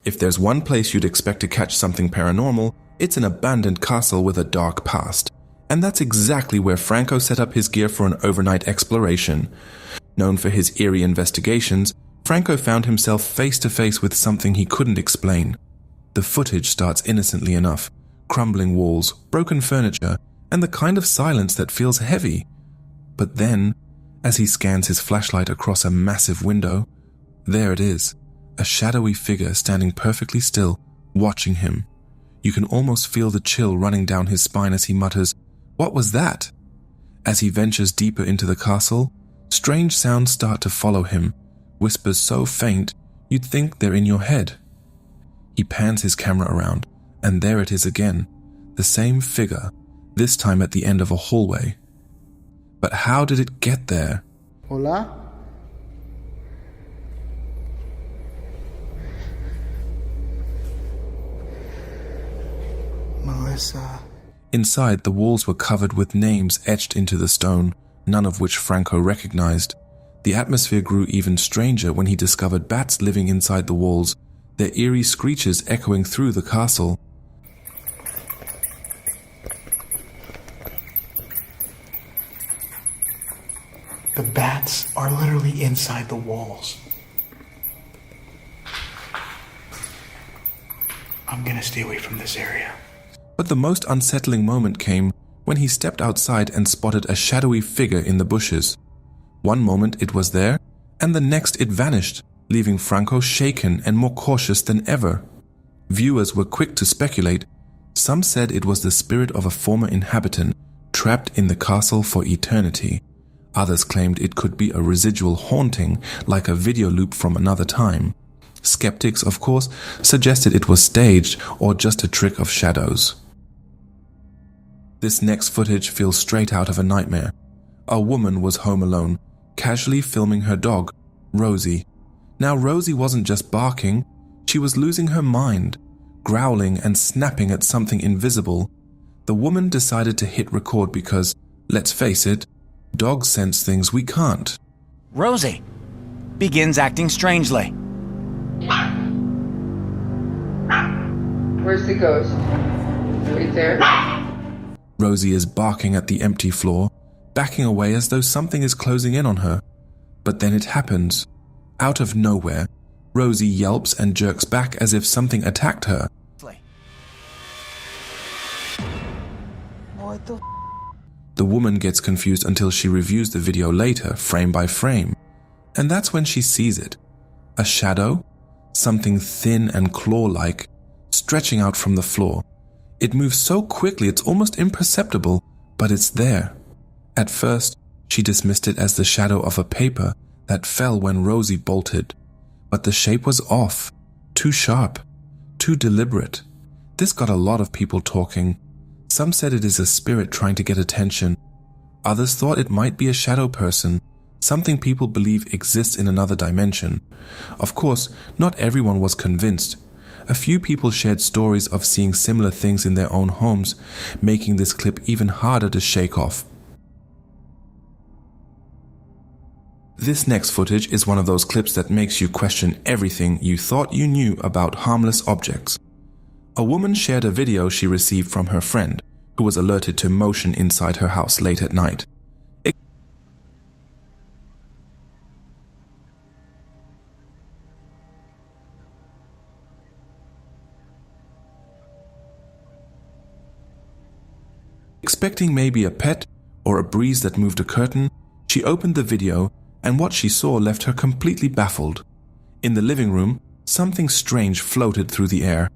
If there's one place you'd expect to catch something paranormal, it's an abandoned castle with a dark past. And that's exactly where Franco set up his gear for an overnight exploration. Known for his eerie investigations, Franco found himself face to face with something he couldn't explain. The footage starts innocently enough: crumbling walls, broken furniture, and the kind of silence that feels heavy. But then, as he scans his flashlight across a massive window, there it is, a shadowy figure standing perfectly still, watching him. You can almost feel the chill running down his spine as he mutters, "What was that?" As he ventures deeper into the castle, strange sounds start to follow him, whispers so faint you'd think they're in your head. He pans his camera around, and there it is again, the same figure, this time at the end of a hallway. But how did it get there? Hola? Melissa. Inside, the walls were covered with names etched into the stone, none of which Franco recognized. The atmosphere grew even stranger when he discovered bats living inside the walls, their eerie screeches echoing through the castle. The bats are literally inside the walls. I'm gonna stay away from this area. But the most unsettling moment came when he stepped outside and spotted a shadowy figure in the bushes. One moment it was there, and the next it vanished, leaving Franco shaken and more cautious than ever. Viewers were quick to speculate. Some said it was the spirit of a former inhabitant trapped in the castle for eternity. Others claimed it could be a residual haunting, like a video loop from another time. Skeptics, of course, suggested it was staged or just a trick of shadows. This next footage feels straight out of a nightmare. A woman was home alone, casually filming her dog, Rosie. Now Rosie wasn't just barking, she was losing her mind, growling and snapping at something invisible. The woman decided to hit record because, let's face it, dogs sense things we can't. Rosie begins acting strangely. Where's the ghost? Right there? Rosie is barking at the empty floor, backing away as though something is closing in on her. But then it happens. Out of nowhere, Rosie yelps and jerks back as if something attacked her. What the The woman gets confused until she reviews the video later, frame by frame. And that's when she sees it. A shadow, something thin and claw-like, stretching out from the floor. It moves so quickly it's almost imperceptible, but it's there. At first, she dismissed it as the shadow of a paper that fell when Rosie bolted. But the shape was off, too sharp, too deliberate. This got a lot of people talking. Some said it is a spirit trying to get attention. Others thought it might be a shadow person, something people believe exists in another dimension. Of course, not everyone was convinced. A few people shared stories of seeing similar things in their own homes, making this clip even harder to shake off. This next footage is one of those clips that makes you question everything you thought you knew about harmless objects. A woman shared a video she received from her friend, who was alerted to motion inside her house late at night. Expecting maybe a pet or a breeze that moved a curtain, she opened the video and what she saw left her completely baffled. In the living room, something strange floated through the air.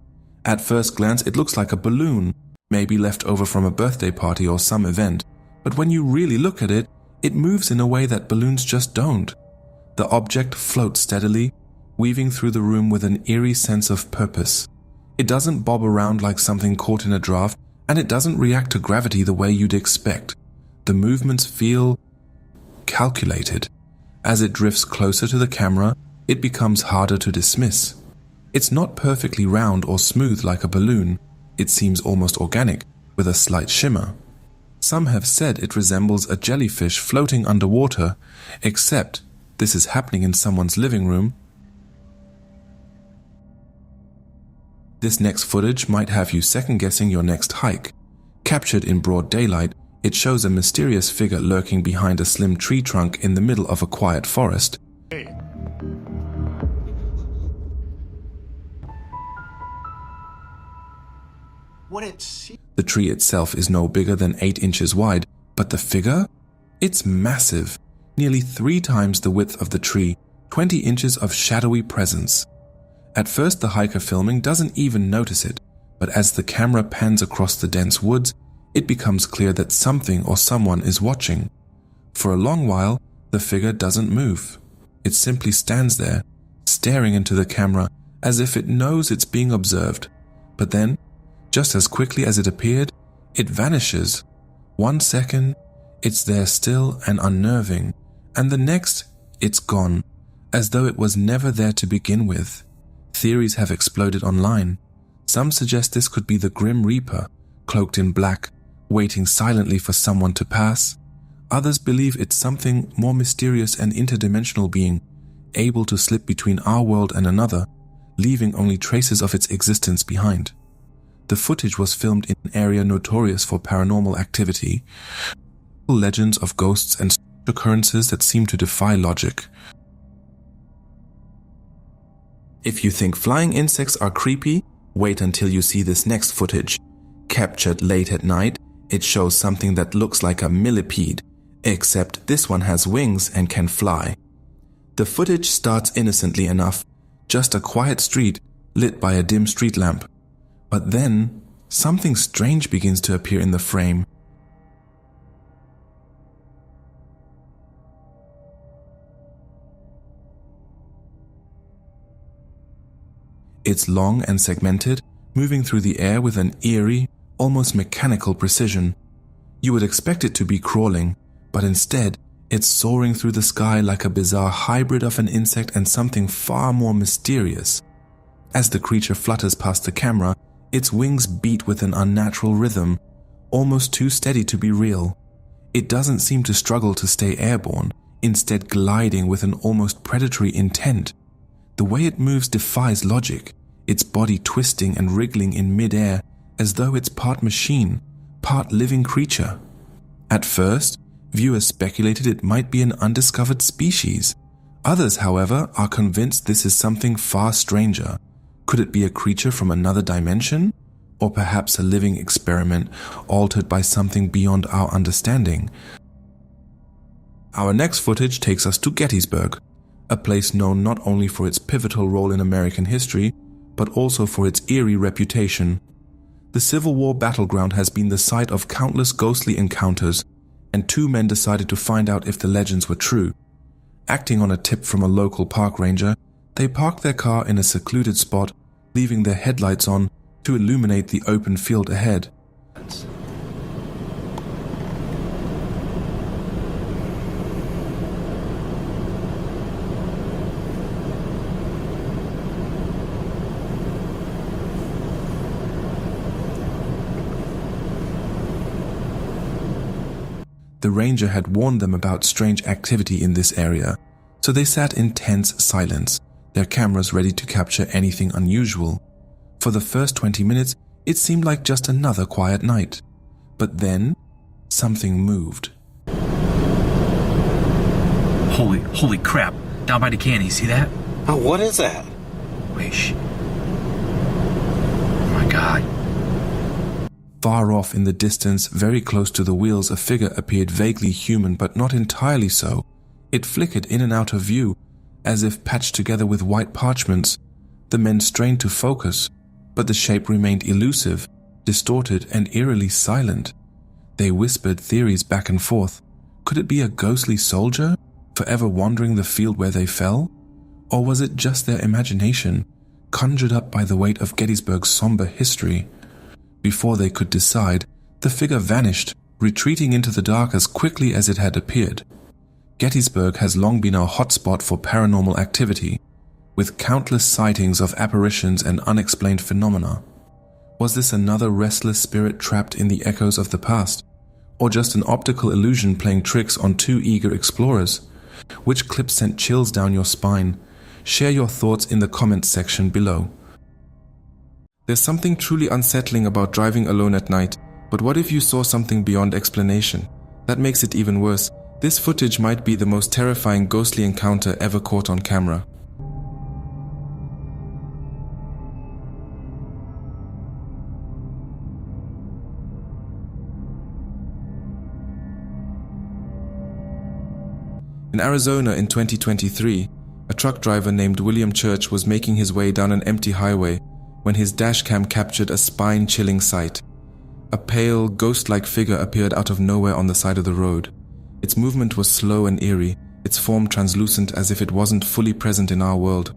At first glance, it looks like a balloon, maybe left over from a birthday party or some event, but when you really look at it, it moves in a way that balloons just don't. The object floats steadily, weaving through the room with an eerie sense of purpose. It doesn't bob around like something caught in a draft, and it doesn't react to gravity the way you'd expect. The movements feel calculated. As it drifts closer to the camera, it becomes harder to dismiss. It's not perfectly round or smooth like a balloon. It seems almost organic, with a slight shimmer. Some have said it resembles a jellyfish floating underwater, except this is happening in someone's living room. This next footage might have you second-guessing your next hike. Captured in broad daylight, it shows a mysterious figure lurking behind a slim tree trunk in the middle of a quiet forest. The tree itself is no bigger than 8 inches wide, but the figure? It's massive, nearly 3 times the width of the tree, 20 inches of shadowy presence. At first the hiker filming doesn't even notice it, but as the camera pans across the dense woods, it becomes clear that something or someone is watching. For a long while, the figure doesn't move. It simply stands there, staring into the camera as if it knows it's being observed. But then, just as quickly as it appeared, it vanishes. 1 second, it's there still and unnerving, and the next, it's gone, as though it was never there to begin with. Theories have exploded online. Some suggest this could be the Grim Reaper, cloaked in black, waiting silently for someone to pass. Others believe it's something more mysterious and interdimensional being, able to slip between our world and another, leaving only traces of its existence behind. The footage was filmed in an area notorious for paranormal activity, legends of ghosts and occurrences that seem to defy logic. If you think flying insects are creepy, wait until you see this next footage. Captured late at night, it shows something that looks like a millipede, except this one has wings and can fly. The footage starts innocently enough, just a quiet street lit by a dim street lamp. But then, something strange begins to appear in the frame. It's long and segmented, moving through the air with an eerie, almost mechanical precision. You would expect it to be crawling, but instead, it's soaring through the sky like a bizarre hybrid of an insect and something far more mysterious. As the creature flutters past the camera, its wings beat with an unnatural rhythm, almost too steady to be real. It doesn't seem to struggle to stay airborne, instead gliding with an almost predatory intent. The way it moves defies logic, its body twisting and wriggling in mid-air as though it's part machine, part living creature. At first, viewers speculated it might be an undiscovered species. Others, however, are convinced this is something far stranger. Could it be a creature from another dimension? Or perhaps a living experiment altered by something beyond our understanding? Our next footage takes us to Gettysburg, a place known not only for its pivotal role in American history, but also for its eerie reputation. The Civil War battleground has been the site of countless ghostly encounters, and 2 men decided to find out if the legends were true. Acting on a tip from a local park ranger, they parked their car in a secluded spot, leaving their headlights on to illuminate the open field ahead. The ranger had warned them about strange activity in this area, so they sat in tense silence, their cameras ready to capture anything unusual. For the first 20 minutes, it seemed like just another quiet night. But then, something moved. Holy crap! Down by the canyon, see that? Oh, what is that? Wait, shh. Oh my god. Far off in the distance, very close to the wheels, a figure appeared vaguely human but not entirely so. It flickered in and out of view, as if patched together with white parchments. The men strained to focus, but the shape remained elusive, distorted and eerily silent. They whispered theories back and forth. Could it be a ghostly soldier, forever wandering the field where they fell? Or was it just their imagination, conjured up by the weight of Gettysburg's somber history? Before they could decide, the figure vanished, retreating into the dark as quickly as it had appeared. Gettysburg has long been a hotspot for paranormal activity, with countless sightings of apparitions and unexplained phenomena. Was this another restless spirit trapped in the echoes of the past? Or just an optical illusion playing tricks on 2 eager explorers? Which clip sent chills down your spine? Share your thoughts in the comments section below. There's something truly unsettling about driving alone at night, but what if you saw something beyond explanation? That makes it even worse. This footage might be the most terrifying ghostly encounter ever caught on camera. In Arizona in 2023, a truck driver named William Church was making his way down an empty highway when his dashcam captured a spine-chilling sight. A pale, ghost-like figure appeared out of nowhere on the side of the road. Its movement was slow and eerie, its form translucent as if it wasn't fully present in our world.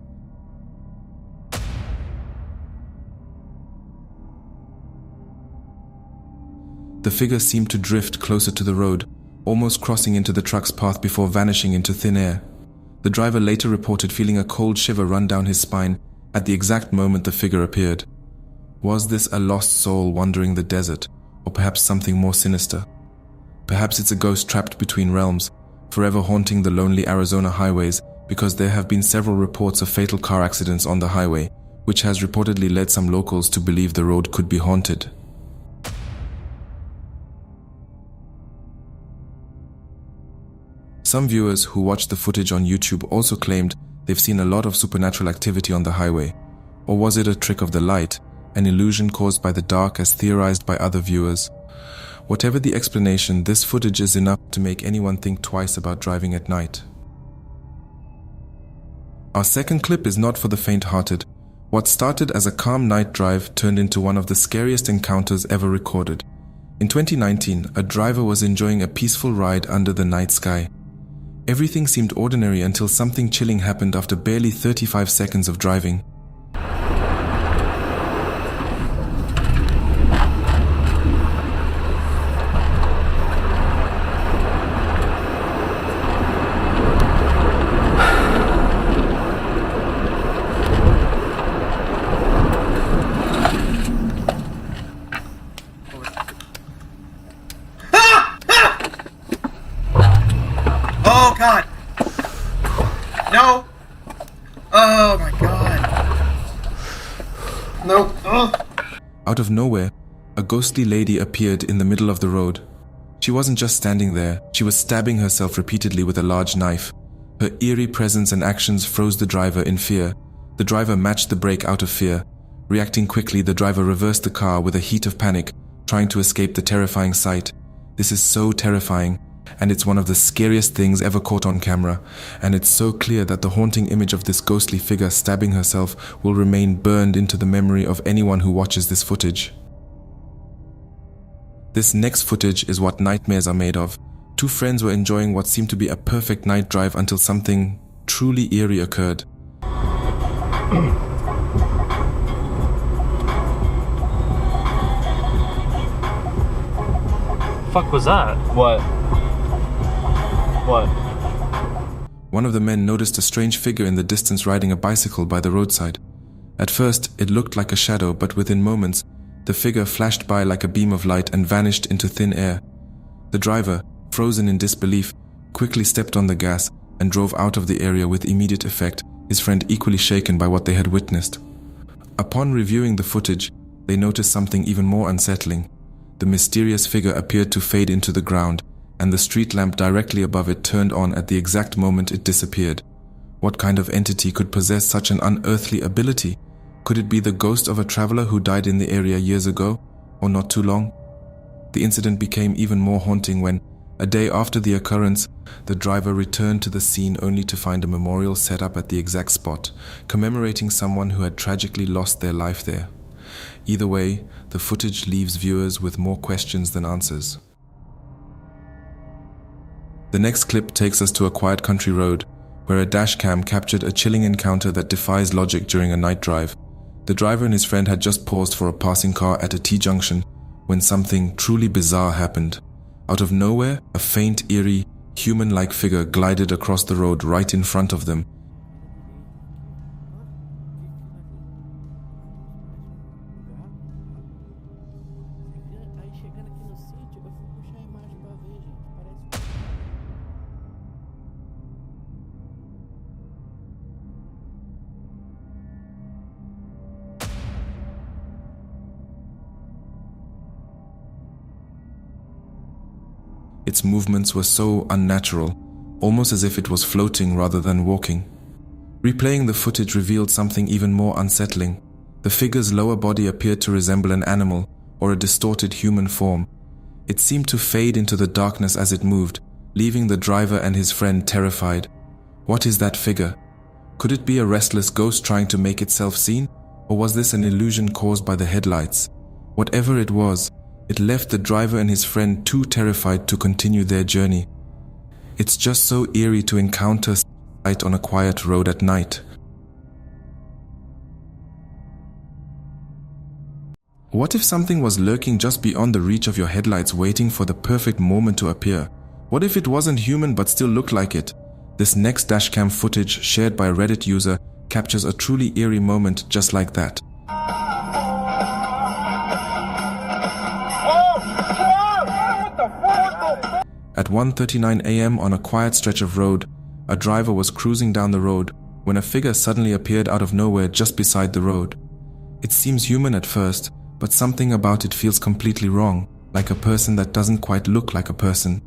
The figure seemed to drift closer to the road, almost crossing into the truck's path before vanishing into thin air. The driver later reported feeling a cold shiver run down his spine at the exact moment the figure appeared. Was this a lost soul wandering the desert, or perhaps something more sinister? Perhaps it's a ghost trapped between realms, forever haunting the lonely Arizona highways, because there have been several reports of fatal car accidents on the highway, which has reportedly led some locals to believe the road could be haunted. Some viewers who watched the footage on YouTube also claimed they've seen a lot of supernatural activity on the highway. Or was it a trick of the light, an illusion caused by the dark as theorized by other viewers? Whatever the explanation, this footage is enough to make anyone think twice about driving at night. Our second clip is not for the faint-hearted. What started as a calm night drive turned into one of the scariest encounters ever recorded. In 2019, a driver was enjoying a peaceful ride under the night sky. Everything seemed ordinary until something chilling happened after barely 35 seconds of driving. Oh God! No! Oh my God! No! Out of nowhere, a ghostly lady appeared in the middle of the road. She wasn't just standing there, she was stabbing herself repeatedly with a large knife. Her eerie presence and actions froze the driver in fear. The driver matched the brake out of fear. Reacting quickly, the driver reversed the car with a heat of panic, trying to escape the terrifying sight. This is so terrifying, and it's one of the scariest things ever caught on camera, and it's so clear that the haunting image of this ghostly figure stabbing herself will remain burned into the memory of anyone who watches this footage. This next footage is what nightmares are made of. Two friends were enjoying what seemed to be a perfect night drive until something truly eerie occurred. Fuck was that? What? One of the men noticed a strange figure in the distance riding a bicycle by the roadside. At first, it looked like a shadow, but within moments, the figure flashed by like a beam of light and vanished into thin air. The driver, frozen in disbelief, quickly stepped on the gas and drove out of the area with immediate effect, his friend equally shaken by what they had witnessed. Upon reviewing the footage, they noticed something even more unsettling. The mysterious figure appeared to fade into the ground, and the street lamp directly above it turned on at the exact moment it disappeared. What kind of entity could possess such an unearthly ability? Could it be the ghost of a traveler who died in the area years ago, or not too long? The incident became even more haunting when, a day after the occurrence, the driver returned to the scene only to find a memorial set up at the exact spot, commemorating someone who had tragically lost their life there. Either way, the footage leaves viewers with more questions than answers. The next clip takes us to a quiet country road, where a dashcam captured a chilling encounter that defies logic during a night drive. The driver and his friend had just paused for a passing car at a T-junction when something truly bizarre happened. Out of nowhere, a faint, eerie, human-like figure glided across the road right in front of them. its movements were so unnatural, almost as if it was floating rather than walking. Replaying the footage revealed something even more unsettling. The figure's lower body appeared to resemble an animal or a distorted human form. It seemed to fade into the darkness as it moved, leaving the driver and his friend terrified. What is that figure? Could it be a restless ghost trying to make itself seen, or was this an illusion caused by the headlights? Whatever it was, it left the driver and his friend too terrified to continue their journey. It's just so eerie to encounter sight on a quiet road at night. What if something was lurking just beyond the reach of your headlights, waiting for the perfect moment to appear? What if it wasn't human but still looked like it? This next dashcam footage shared by a Reddit user captures a truly eerie moment just like that. At 1:39 a.m. on a quiet stretch of road, a driver was cruising down the road when a figure suddenly appeared out of nowhere just beside the road. It seems human at first, but something about it feels completely wrong, like a person that doesn't quite look like a person.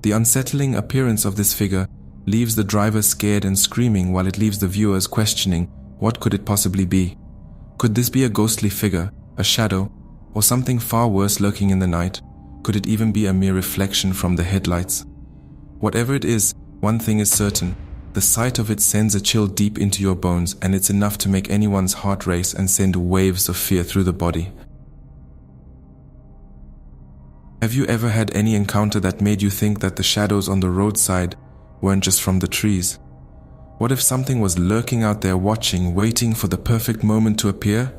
The unsettling appearance of this figure leaves the driver scared and screaming, while it leaves the viewers questioning, what could it possibly be? Could this be a ghostly figure, a shadow, or something far worse lurking in the night? Could it even be a mere reflection from the headlights? Whatever it is, one thing is certain. The sight of it sends a chill deep into your bones, and it's enough to make anyone's heart race and send waves of fear through the body. Have you ever had any encounter that made you think that the shadows on the roadside weren't just from the trees? What if something was lurking out there watching, waiting for the perfect moment to appear?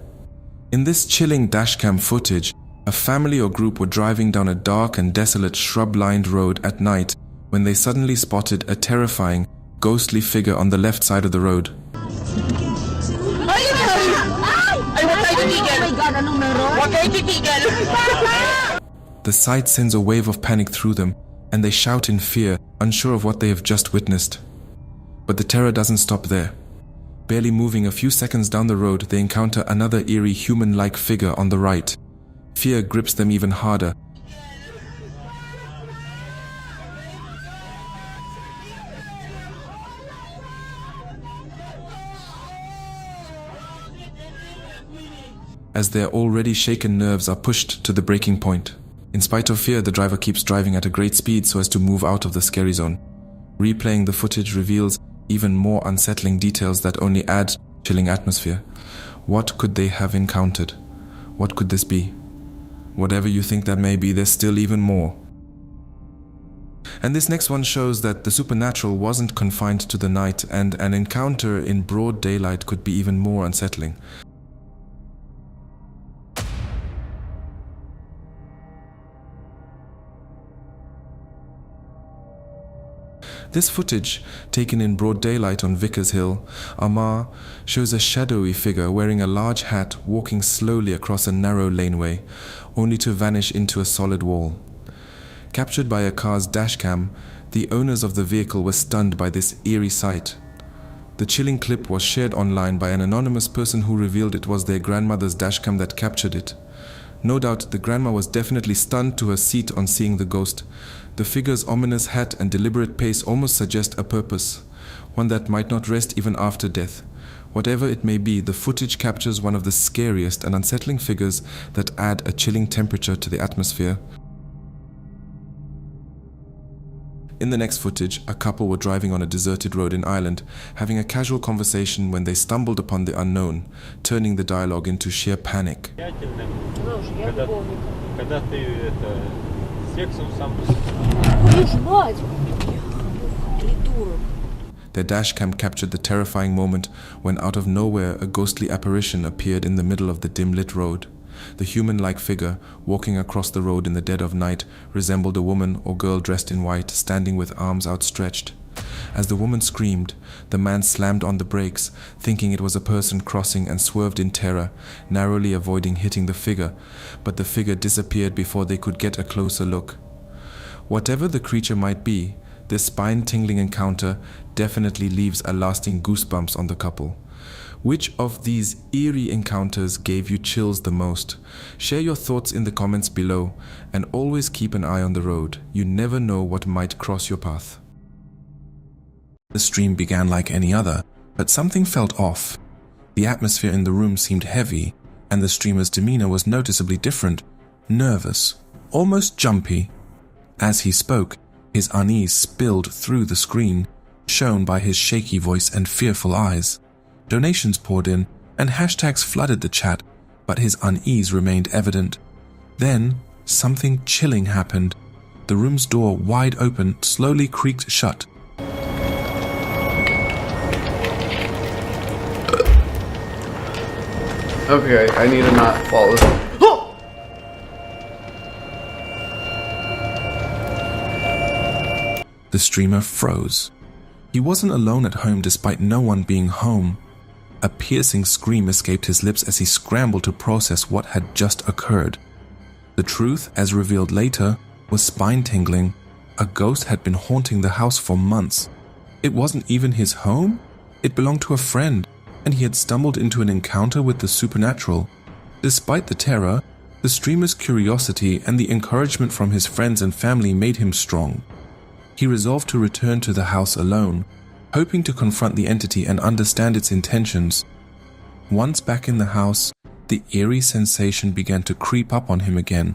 In this chilling dashcam footage, a family or group were driving down a dark and desolate shrub-lined road at night when they suddenly spotted a terrifying, ghostly figure on the left side of the road. The sight sends a wave of panic through them, and they shout in fear, unsure of what they have just witnessed. But the terror doesn't stop there. Barely moving a few seconds down the road, they encounter another eerie human-like figure on the right. Fear grips them even harder. As their already shaken nerves are pushed to the breaking point. In spite of fear, the driver keeps driving at a great speed so as to move out of the scary zone. Replaying the footage reveals even more unsettling details that only add to the chilling atmosphere. What could they have encountered? What could this be? Whatever you think that may be, there's still even more. And this next one shows that the supernatural wasn't confined to the night, and an encounter in broad daylight could be even more unsettling. This footage, taken in broad daylight on Vickers Hill, Armagh, shows a shadowy figure wearing a large hat walking slowly across a narrow laneway, only to vanish into a solid wall. Captured by a car's dashcam, the owners of the vehicle were stunned by this eerie sight. The chilling clip was shared online by an anonymous person who revealed it was their grandmother's dashcam that captured it. No doubt the grandma was definitely stunned to her seat on seeing the ghost. The figure's ominous hat and deliberate pace almost suggest a purpose, one that might not rest even after death. Whatever it may be, the footage captures one of the scariest and unsettling figures that add a chilling temperature to the atmosphere. In the next footage, a couple were driving on a deserted road in Ireland, having a casual conversation when they stumbled upon the unknown, turning the dialogue into sheer panic. Their dashcam captured the terrifying moment when out of nowhere a ghostly apparition appeared in the middle of the dim-lit road. The human-like figure, walking across the road in the dead of night, resembled a woman or girl dressed in white, standing with arms outstretched. As the woman screamed, the man slammed on the brakes, thinking it was a person crossing, and swerved in terror, narrowly avoiding hitting the figure, but the figure disappeared before they could get a closer look. Whatever the creature might be, this spine-tingling encounter definitely leaves a lasting goosebumps on the couple. Which of these eerie encounters gave you chills the most? Share your thoughts in the comments below, and always keep an eye on the road. You never know what might cross your path. The stream began like any other, but something felt off. The atmosphere in the room seemed heavy, and the streamer's demeanor was noticeably different, nervous, almost jumpy. As he spoke, his unease spilled through the screen, shown by his shaky voice and fearful eyes. Donations poured in, and hashtags flooded the chat, but his unease remained evident. Then, something chilling happened. The room's door, wide open, slowly creaked shut. Okay, I need to not fall asleep. The streamer froze. He wasn't alone at home despite no one being home. A piercing scream escaped his lips as he scrambled to process what had just occurred. The truth, as revealed later, was spine-tingling. A ghost had been haunting the house for months. It wasn't even his home. It belonged to a friend, and he had stumbled into an encounter with the supernatural. Despite the terror, the streamer's curiosity and the encouragement from his friends and family made him strong. He resolved to return to the house alone, hoping to confront the entity and understand its intentions. Once back in the house, the eerie sensation began to creep up on him again.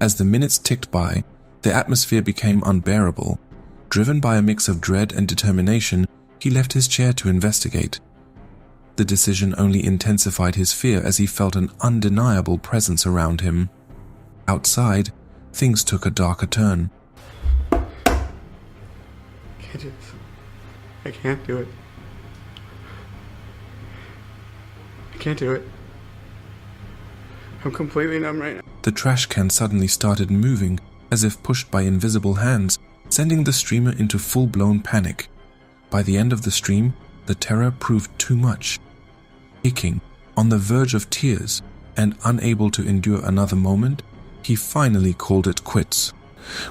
As the minutes ticked by, the atmosphere became unbearable. Driven by a mix of dread and determination, he left his chair to investigate. The decision only intensified his fear as he felt an undeniable presence around him. Outside, things took a darker turn. I can't do it. I can't do it. I'm completely numb right now. The trash can suddenly started moving, as if pushed by invisible hands, sending the streamer into full-blown panic. By the end of the stream, the terror proved too much. Aching, on the verge of tears, and unable to endure another moment, he finally called it quits.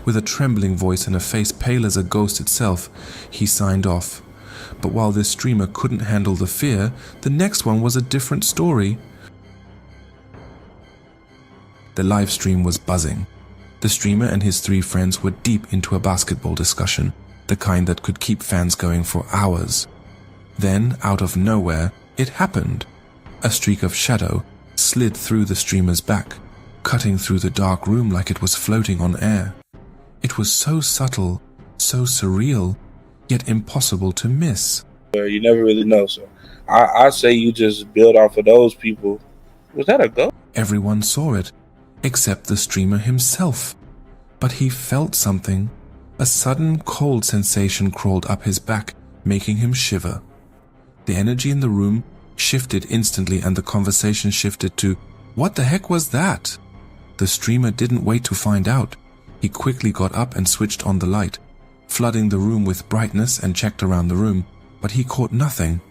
With a trembling voice and a face pale as a ghost itself, he signed off. But while this streamer couldn't handle the fear, the next one was a different story. The live stream was buzzing. The streamer and his 3 friends were deep into a basketball discussion, the kind that could keep fans going for hours. Then, out of nowhere, it happened. A streak of shadow slid through the streamer's back, cutting through the dark room like it was floating on air. It was so subtle, so surreal, yet impossible to miss. You never really know, so I say you just build off of those people. Was that a ghost? Everyone saw it, except the streamer himself. But he felt something. A sudden cold sensation crawled up his back, making him shiver. The energy in the room shifted instantly, and the conversation shifted to, "What the heck was that?" The streamer didn't wait to find out. He quickly got up and switched on the light, flooding the room with brightness, and checked around the room, but he caught nothing.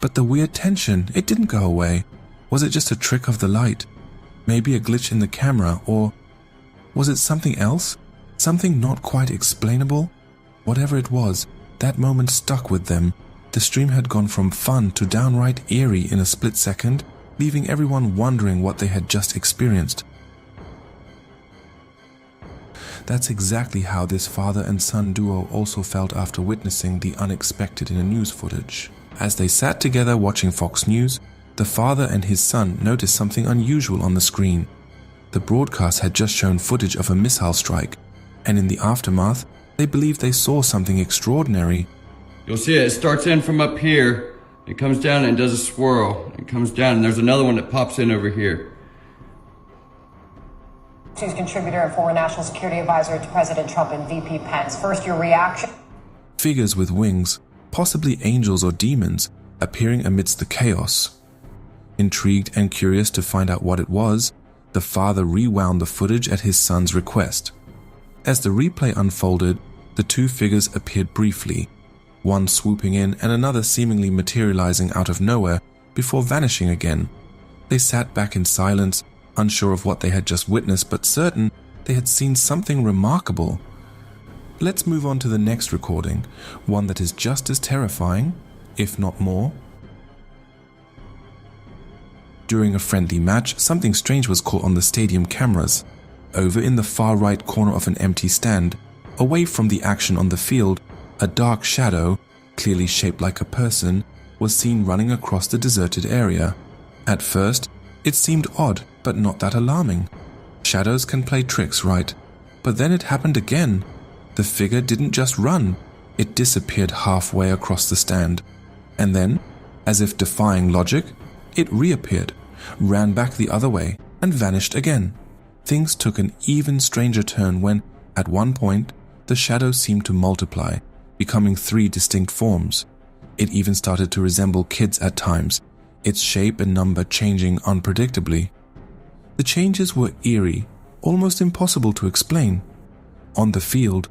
But the weird tension, it didn't go away. Was it just a trick of the light? Maybe a glitch in the camera, or was it something else? Something not quite explainable? Whatever it was, that moment stuck with them. The stream had gone from fun to downright eerie in a split second, leaving everyone wondering what they had just experienced. That's exactly how this father and son duo also felt after witnessing the unexpected in a news footage. As they sat together watching Fox News, the father and his son noticed something unusual on the screen. The broadcast had just shown footage of a missile strike, and in the aftermath, they believed they saw something extraordinary. You'll see it starts in from up here, it comes down and does a swirl. It comes down and there's another one that pops in over here. News contributor and former National Security Advisor to President Trump and VP Pence. First, your reaction? Figures with wings, possibly angels or demons, appearing amidst the chaos. Intrigued and curious to find out what it was, the father rewound the footage at his son's request. As the replay unfolded, the 2 figures appeared briefly, one swooping in and another seemingly materializing out of nowhere before vanishing again. They sat back in silence, unsure of what they had just witnessed, but certain they had seen something remarkable. Let's move on to the next recording, one that is just as terrifying, if not more. During a friendly match, something strange was caught on the stadium cameras. Over in the far right corner of an empty stand, away from the action on the field, a dark shadow, clearly shaped like a person, was seen running across the deserted area. At first, it seemed odd, but not that alarming. Shadows can play tricks, right? But then it happened again. The figure didn't just run, it disappeared halfway across the stand. And then, as if defying logic, it reappeared, ran back the other way, and vanished again. Things took an even stranger turn when, at one point, the shadow seemed to multiply, becoming 3 distinct forms. It even started to resemble kids at times, its shape and number changing unpredictably. The changes were eerie, almost impossible to explain. On the field,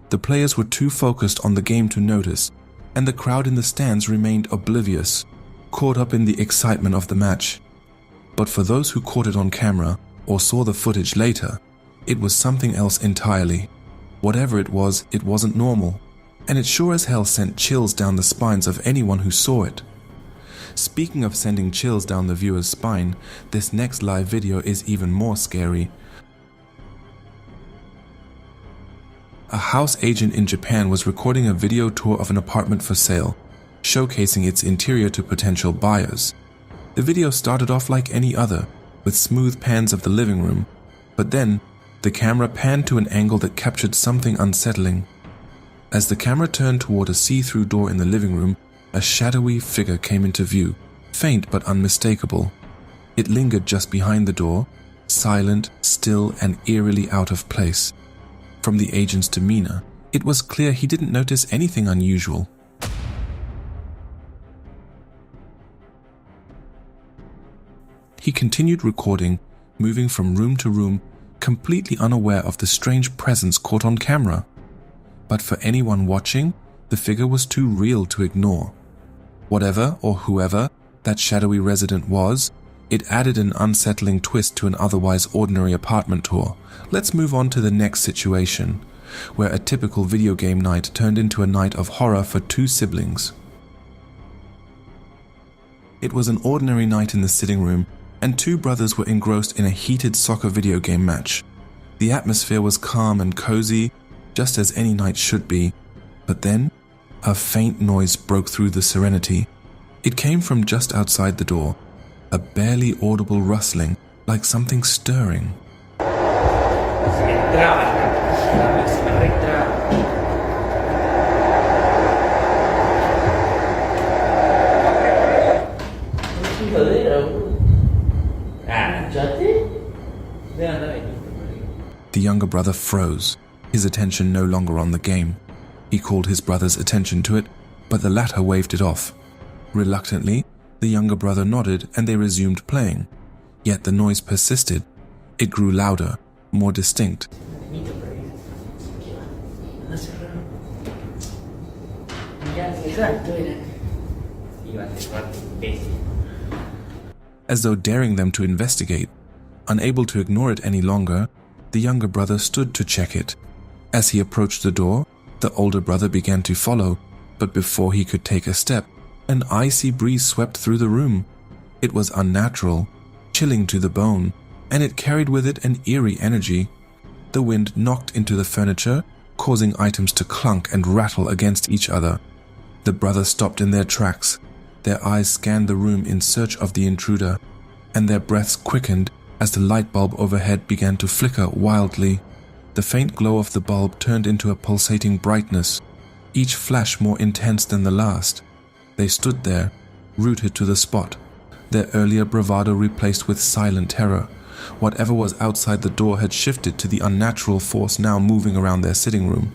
the players were too focused on the game to notice, and the crowd in the stands remained oblivious, caught up in the excitement of the match. But for those who caught it on camera or saw the footage later, it was something else entirely. Whatever it wasn't normal, and it sure as hell sent chills down the spines of anyone who saw it. Speaking of sending chills down the viewer's spine, this next live video is even more scary. A house agent in Japan was recording a video tour of an apartment for sale, showcasing its interior to potential buyers. The video started off like any other, with smooth pans of the living room, but then the camera panned to an angle that captured something unsettling. As the camera turned toward a see-through door in the living room, a shadowy figure came into view, faint but unmistakable. It lingered just behind the door, silent, still, and eerily out of place. From the agent's demeanor, it was clear he didn't notice anything unusual. He continued recording, moving from room to room, completely unaware of the strange presence caught on camera. But for anyone watching, the figure was too real to ignore. Whatever or whoever that shadowy resident was, it added an unsettling twist to an otherwise ordinary apartment tour. Let's move on to the next situation, where a typical video game night turned into a night of horror for 2 siblings. It was an ordinary night in the sitting room, and 2 brothers were engrossed in a heated soccer video game match. The atmosphere was calm and cozy, just as any night should be, but then a faint noise broke through the serenity. It came from just outside the door, a barely audible rustling, like something stirring. The younger brother froze, his attention no longer on the game. He called his brother's attention to it, but the latter waved it off. Reluctantly, the younger brother nodded and they resumed playing. Yet the noise persisted. It grew louder, more distinct. As though daring them to investigate. Unable to ignore it any longer, the younger brother stood to check it. As he approached the door, the older brother began to follow, but before he could take a step, an icy breeze swept through the room. It was unnatural, chilling to the bone, and it carried with it an eerie energy. The wind knocked into the furniture, causing items to clunk and rattle against each other. The brothers stopped in their tracks. Their eyes scanned the room in search of the intruder, and their breaths quickened as the light bulb overhead began to flicker wildly. The faint glow of the bulb turned into a pulsating brightness, each flash more intense than the last. They stood there, rooted to the spot, their earlier bravado replaced with silent terror. Whatever was outside the door had shifted to the unnatural force now moving around their sitting room.